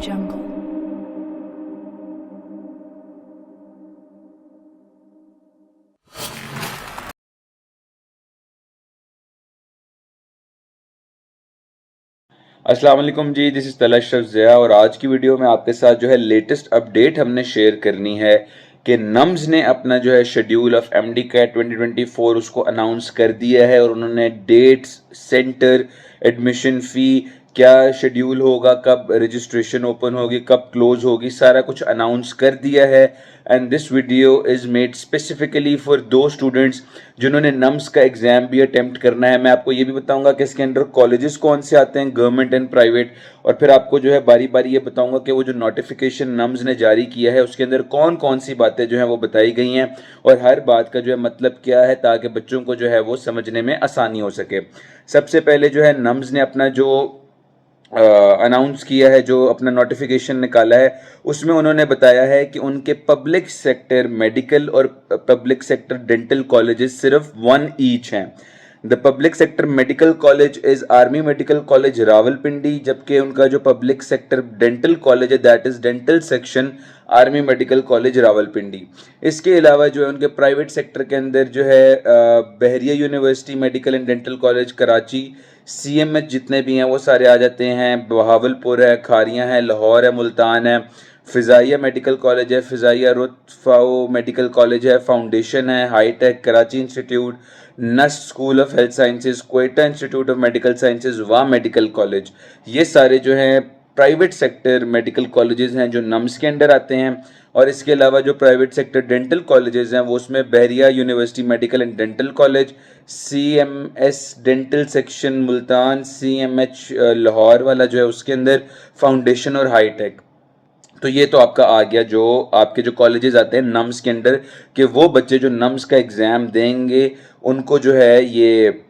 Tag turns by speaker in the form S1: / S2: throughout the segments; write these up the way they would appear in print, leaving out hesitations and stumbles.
S1: jungle.
S2: अस्सलाम वालेकुम जी, this is Talat Ashraf Zia और आज की वीडियो में आपके साथ जो है लेटेस्ट अपडेट हमने शेयर करनी है कि नम्स ने अपना जो है शेड्यूल ऑफ एमडी कैट 2024 उसको अनाउंस कर दिया है और उन्होंने डेट्स, सेंटर, एडमिशन फ़ी, क्या शेड्यूल होगा, कब रजिस्ट्रेशन ओपन होगी, कब क्लोज होगी, सारा कुछ अनाउंस कर दिया है। And this video is made specifically for दो स्टूडेंट्स जिन्होंने नम्स का एग्ज़ाम भी अटेम्प्ट करना है। मैं आपको ये भी बताऊंगा कि इसके अंडर कॉलेजेस कौन से आते हैं, गवर्नमेंट एंड प्राइवेट, और फिर आपको जो है बारी बारी ये बताऊंगा कि वो जो नोटिफिकेशन नम्स ने जारी किया है उसके अंदर कौन कौन सी बातें जो है वो बताई गई हैं और हर बात का जो है मतलब क्या है, ताकि बच्चों को जो है वो समझने में आसानी हो सके। सबसे पहले जो है नम्स ने अपना जो अनाउंस किया है, जो अपना नोटिफिकेशन निकाला है, उसमें उन्होंने बताया है कि उनके पब्लिक सेक्टर मेडिकल और पब्लिक सेक्टर डेंटल कॉलेजेस सिर्फ वन ईच हैं। The public sector medical college is army medical college Rawalpindi, जबकि उनका जो पब्लिक सेक्टर डेंटल कॉलेज है that is dental section army medical college Rawalpindi. इसके अलावा जो है उनके प्राइवेट सेक्टर के अंदर जो है Bahria university medical and dental college Karachi, CMH जितने भी हैं वो सारे आ जाते हैं, बहावलपुर है, खारियां है, लाहौर है, मुल्तान है, फ़िज़ाइया मेडिकल कॉलेज है, फ़िज़ाइया रुतफ़ाओ मेडिकल कॉलेज है, फाउंडेशन है, hitech, Karachi institute, NUST school of health sciences, Quetta institute of medical sciences, Wah medical college, ये सारे जो हैं प्राइवेट सेक्टर मेडिकल कॉलेजेस हैं जो नम्स के अंडर आते हैं। और इसके अलावा जो प्राइवेट सेक्टर डेंटल कॉलेजेस हैं वो उसमें Bahria university medical and dental college, CMS dental section Multan, CMH Lahore वाला जो है उसके अंदर फाउंडेशन और हाईटेक। तो ये तो आपका आ गया जो आपके जो कॉलेजेस आते हैं नम्स के अंडर, कि वो बच्चे जो नम्स का एग्ज़ाम देंगे उनको जो है ये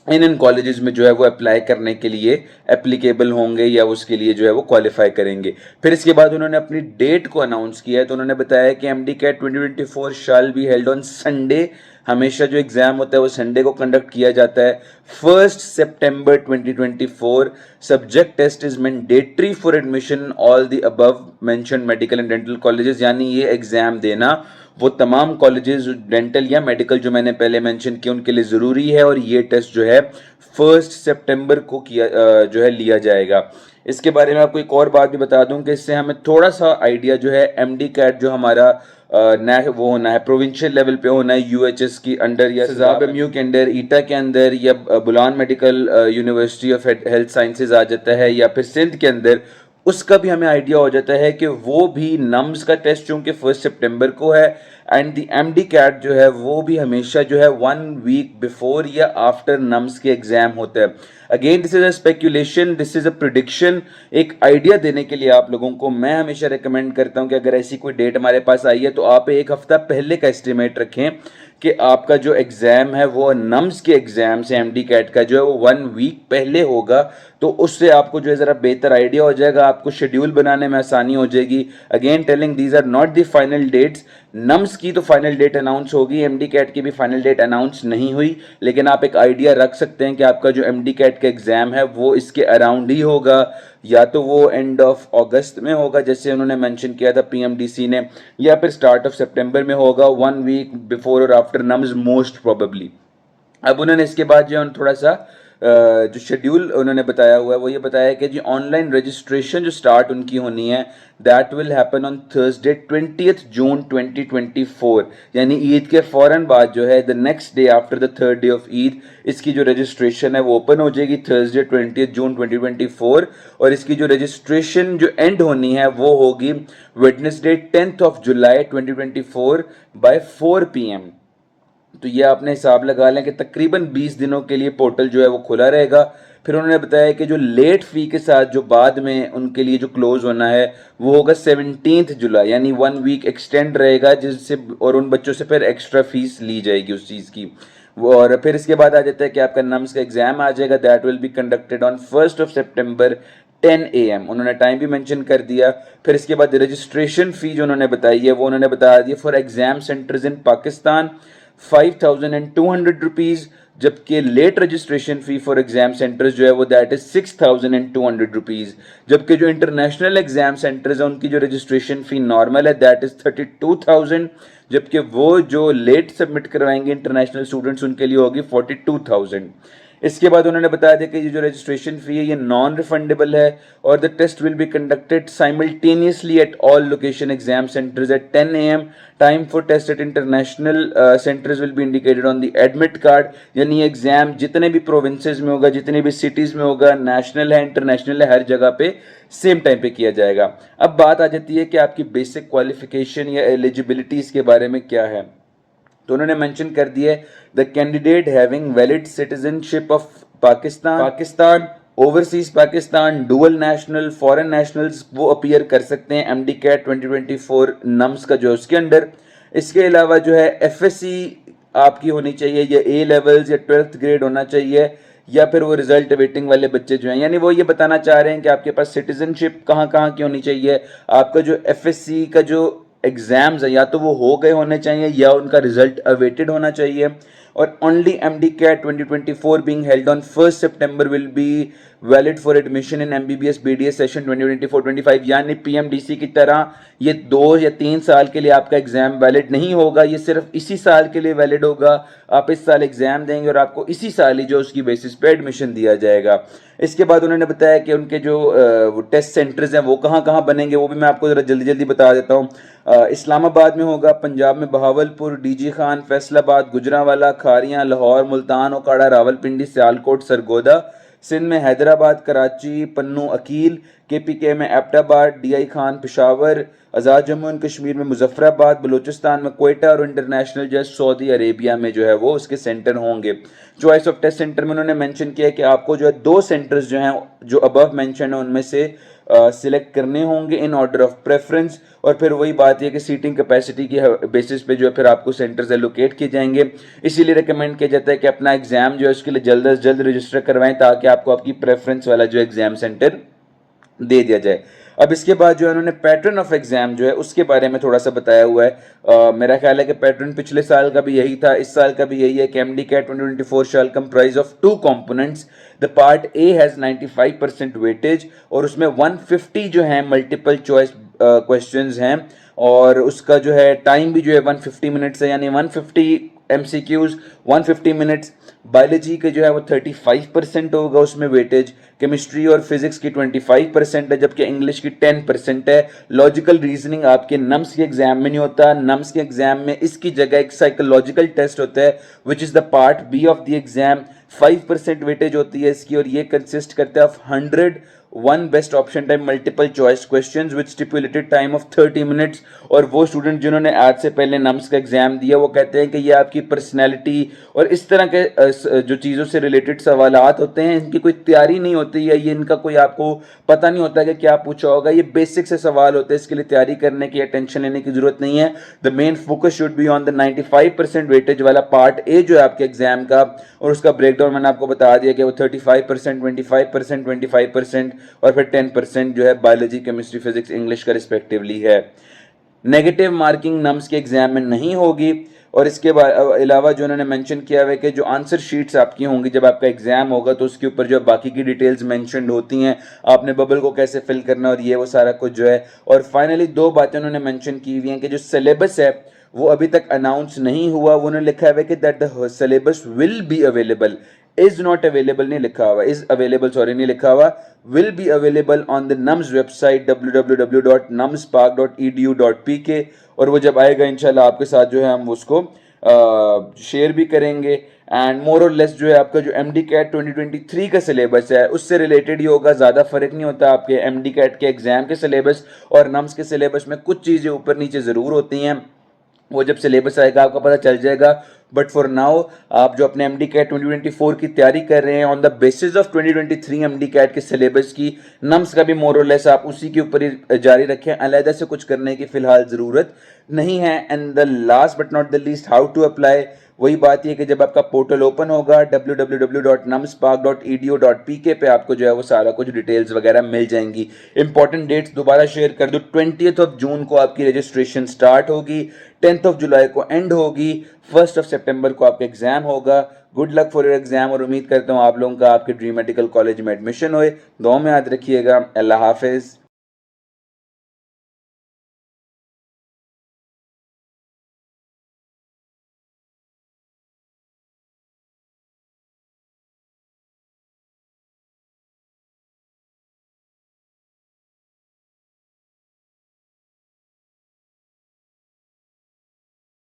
S2: इन कॉलेजेस में जो है वो अप्लाई करने के लिए एप्लीकेबल होंगे या उसके लिए जो है वो क्वालिफाई करेंगे। फिर इसके बाद उन्होंने अपनी डेट को अनाउंस किया है, तो उन्होंने बताया कि MD CAT 2024 shall be held on Sunday. हमेशा जो एग्जाम होता है वो संडे को कंडक्ट किया जाता है, 1 सितंबर 2024। Subject test is mandatory for admission all the above mentioned medical and dental colleges, यानी ये एग्जाम देना वो तमाम कॉलेजेस डेंटल या मेडिकल जो मैंने पहले मेंशन किया उनके लिए ज़रूरी है, और ये टेस्ट जो है 1 सितंबर को किया जो है लिया जाएगा। इसके बारे में आपको एक और बात भी बता दूं कि इससे हमें थोड़ा सा आइडिया जो है एमडी कैट जो हमारा न वो होना है प्रोविंशियल लेवल पे होना है, यूएचएस की अंडर या सजाब एमयू के अंदर, ईटा के अंदर, या Bolan medical university of health sciences आ जाता है, या फिर सिंध के अंदर, उसका भी हमें आइडिया हो जाता है कि वो भी नम्स का टेस्ट चूंकि 1 सितंबर को है, एंड दी एमडी कैट जो है वो भी हमेशा जो है 1 वीक बिफोर या आफ्टर नम्स के एग्जाम होता है। Again this is a speculation, this is a prediction. एक आइडिया देने के लिए आप लोगों को मैं हमेशा रिकमेंड करता हूं कि अगर ऐसी कोई डेट हमारे पास आई है तो आप एक हफ्ता पहले का एस्टिमेट रखें कि आपका जो एग्ज़ाम है वो नम्स के एग्ज़ाम से एमडी कैट का जो है वो 1 वीक पहले होगा, तो उससे आपको जो है ज़रा बेहतर आइडिया हो जाएगा, आपको शेड्यूल बनाने में आसानी हो जाएगी। Again telling these are not the final dates. NUMS की तो फाइनल डेट अनाउंस होगी, एमडी कैट की भी फाइनल डेट अनाउंस नहीं हुई, लेकिन आप एक आइडिया रख सकते हैं कि आपका जो एमडी कैट का एग्ज़ाम है वो इसके अराउंड ही होगा, या तो वो एंड ऑफ अगस्त में होगा जैसे उन्होंने मेंशन किया था पीएमडीसी ने, या फिर स्टार्ट ऑफ सितंबर में होगा, 1 वीक बिफोर और आफ्टर नम्स मोस्ट प्रोबेबली। अब उन्होंने इसके बाद जो है थोड़ा सा जो शेड्यूल उन्होंने बताया हुआ है वो ये बताया कि जी ऑनलाइन रजिस्ट्रेशन जो स्टार्ट उनकी होनी है that will happen on Thursday 20 जून 2024, यानी ईद के फ़ौरन बाद जो है the next day after the third day of Eid इसकी जो रजिस्ट्रेशन है वो ओपन हो जाएगी थर्सडे 20 जून 2024, और इसकी जो रजिस्ट्रेशन जो एंड होनी है वो होगी वेडनेसडे 10 जुलाई 2024 बाय 4 PM। तो ये आपने हिसाब लगा लें कि तकरीबन 20 दिनों के लिए पोर्टल जो है वो खुला रहेगा। फिर उन्होंने बताया कि जो लेट फी के साथ जो बाद में उनके लिए जो क्लोज होना है वो होगा 17 जुलाई, यानी 1 वीक एक्सटेंड रहेगा, जिससे और उन बच्चों से फिर एक्स्ट्रा फीस ली जाएगी उस चीज़ की। और फिर इसके बाद आ जाता है कि आपका नम्स का एग्जाम आ जाएगा, that will be conducted on 1 September 10 AM, उन्होंने टाइम भी मेंशन कर दिया। फिर इसके बाद रजिस्ट्रेशन फी जो उन्होंने बताई है वो उन्होंने बता दिया for exam centres in Pakistan 5200 rupees, जबकि late registration fee for exam centres जो है वो दैट इज 6,200 रुपीज। जबकि जो इंटरनेशनल एग्जाम सेंटर्स हैं उनकी जो रजिस्ट्रेशन फी नॉर्मल है दैट इज 32,000, जबकि वो जो लेट सबमिट करवाएंगे इंटरनेशनल स्टूडेंट्स उनके लिए होगी 42,000। इसके बाद उन्होंने बताया था कि ये जो रजिस्ट्रेशन फी है ये नॉन रिफंडेबल है और the test will be conducted simultaneously at all location exam centres at 10 AM। Time for test at international centres will be indicated on the admit card. यानी एग्जाम जितने भी provinces में होगा, जितने भी सिटीज में होगा, नेशनल है इंटरनेशनल है, हर जगह पे सेम टाइम पे किया जाएगा। अब बात आ जाती है कि आपकी बेसिक क्वालिफिकेशन या एलिजिबिलिटीज के बारे में क्या है। तो उन्होंने मेंशन कर दिया है the candidate having valid citizenship of Pakistan overseas Pakistan, dual national, foreign nationals वो अपीयर कर सकते हैं एमडी कैट 2024 नम्स का जो उसके अंडर। इसके अलावा जो है एफएससी आपकी होनी चाहिए, या ए लेवल्स या 12th ग्रेड होना चाहिए, या फिर वो रिजल्ट वेटिंग वाले बच्चे जो हैं, यानी वो ये बताना चाह रहे हैं कि आपके पास सिटीजनशिप कहाँ कहाँ की होनी चाहिए। आपका जो एफएससी का जो एग्जाम्स है या तो वो हो गए होने चाहिए या उनका रिजल्ट अवेटेड होना चाहिए। और only MD CAT 2024 being held on 1st September will be valid for admission in MBBS BDS session 2024-25। यानी पीएमडीसी की तरह ये 2 या 3 साल के लिए आपका एग्जाम वैलिड नहीं होगा, ये सिर्फ इसी साल के लिए वैलिड होगा। आप इस साल एग्जाम देंगे और आपको इसी साल ही जो उसकी बेसिस पे एडमिशन दिया जाएगा। इसके बाद उन्होंने बताया कि उनके जो टेस्ट सेंटर्स हैं वो कहाँ कहाँ बनेंगे, वो भी मैं आपको जरा जल्दी जल्दी बता देता हूँ। इस्लामाबाद में होगा, पंजाब में बहावलपुर, डीजी खान, फैसलाबाद, गुजरांवाला, खारियां, लाहौर, मुल्तान, ओकाड़ा, रावलपिंडी, सियालकोट, सरगोदा। सिंध में हैदराबाद, कराची, पन्नू, अकील। केपीके में Abbottabad, DI Khan, Peshawar. Azad Jammu and Kashmir में मुजफ्फराबाद, बलूचिस्तान में कोयटा और इंटरनेशनल जस्ट सऊदी अरेबिया में जो है वो उसके सेंटर होंगे। चॉइस ऑफ टेस्ट सेंटर में उन्होंने मेंशन किया है कि आपको जो है 2 सेंटर्स जो हैं जो अबव मेंशन है उनमें से सिलेक्ट करने होंगे इन ऑर्डर ऑफ प्रेफरेंस। और फिर वही बात है कि सीटिंग कैपेसिटी की बेसिस पे जो है फिर आपको सेंटर्स एलोकेट किए जाएंगे। इसीलिए रिकमेंड किया जाता है कि अपना एग्जाम जो है उसके लिए जल्द से जल्द रजिस्टर करवाएं ताकि आपको आपकी प्रेफरेंस वाला जो एग्जाम सेंटर दे दिया जाए। अब इसके बाद जो है उन्होंने पैटर्न ऑफ एग्जाम जो है उसके बारे में थोड़ा सा बताया हुआ है। मेरा ख्याल है कि पैटर्न पिछले साल का भी यही था, इस साल का भी यही है कि MD CAT 2024 shall comprise of 2 components. The part A has 95% weightage और उसमें 150 जो है मल्टीपल चॉइस क्वेश्चंस हैं और उसका जो है टाइम भी जो है 150 मिनट्स है, यानी 150 MCQs 150 मिनट्स। बायोलॉजी के जो है वो 35% होगा उसमें वेटेज। केमिस्ट्री और फिजिक्स की 25% है, जबकि इंग्लिश की 10% है। लॉजिकल रीजनिंग आपके नम्स के एग्जाम में नहीं होता, नम्स के एग्जाम में इसकी जगह एक साइकोलॉजिकल टेस्ट होता है which is the part B of the exam. 5% weightage होती है इसकी और ये कंसिस्ट करता है of 101 best option time multiple choice questions with stipulated time of 30 minutes. और वो स्टूडेंट जिन्होंने आज से पहले नम्स का एग्जाम दिया वो कहते हैं कि ये आपकी पर्सनैलिटी और इस तरह के जो चीज़ों से रिलेटेड सवालात होते हैं इनकी कोई तैयारी नहीं होती है, ये इनका कोई आपको पता नहीं होता कि क्या पूछा होगा। ये बेसिक से सवाल होते हैं, इसके लिए तैयारी करने की या टेंशन लेने की जरूरत नहीं है। The main focus should be on the 95% weightage वाला पार्ट ए जो है आपके एग्जाम का, और उसका ब्रेकडाउन मैंने आपको बता दिया कि वो 35%, 25%, 25% और फिर 10% जो है बायोलॉजी, केमिस्ट्री, फिजिक्स, इंग्लिश का रिस्पेक्टिवली है। नेगेटिव मार्किंग नम्स के एग्जाम में नहीं होगी। और इसके अलावा जो उन्होंने मेंशन किया हुआ है कि जो आंसर शीट्स आपकी होंगी जब आपका एग्जाम होगा तो उसके ऊपर जो बाकी की डिटेल्स मेंशन्ड होती हैं, आपने बबल को कैसे फिल करना और ये वो सारा कुछ जो है। और फाइनली 2 बातें उन्होंने मेंशन की हुई हैं कि जो सिलेबस है वो अभी तक अनाउंस नहीं हुआ। उन्होंने लिखा है कि that the syllabus will be available, is not available नहीं लिखा हुआ, इज अवेलेबल सॉरी नहीं लिखा हुआ, will be available on the NUMS website www.numspark.edu.pk। और वो जब आएगा इंशाल्लाह आपके साथ जो है हम उसको शेयर भी करेंगे। एंड मोर और लेस जो है आपका जो एमडी कैट 2023 का सिलेबस है उससे रिलेटेड ही होगा, ज़्यादा फर्क नहीं होता आपके एमडी कैट के एग्जाम के सिलेबस और नम्स के सिलेबस में। कुछ चीज़ें ऊपर नीचे ज़रूर होती हैं, वो जब सिलेबस आएगा आपको पता चल जाएगा। बट फॉर नाउ आप जो अपने एमडी कैट 2024 की तैयारी कर रहे हैं on the basis of 2023 MD CAT के सिलेबस की, नम्स का भी मोर और लेस आप उसी के ऊपर ही जारी रखें, अलहदा से कुछ करने की फिलहाल ज़रूरत नहीं है। And the last but not the least, how to apply. वही बात ये कि जब आपका पोर्टल ओपन होगा www.numspark.edu.pk पे आपको जो है वो सारा कुछ डिटेल्स वगैरह मिल जाएंगी। इंपॉर्टेंट डेट्स दोबारा शेयर कर दो, 20th जून को आपकी रजिस्ट्रेशन स्टार्ट होगी, 10th जुलाई को एंड होगी, 1 सितंबर को आपका एग्जाम होगा। Good luck for your exam और उम्मीद करता हूँ आप लोगों का आपके ड्रीम मेडिकल कॉलेज में एडमिशन होए। दुआ में याद रखिएगा। अल्लाह हाफिज़।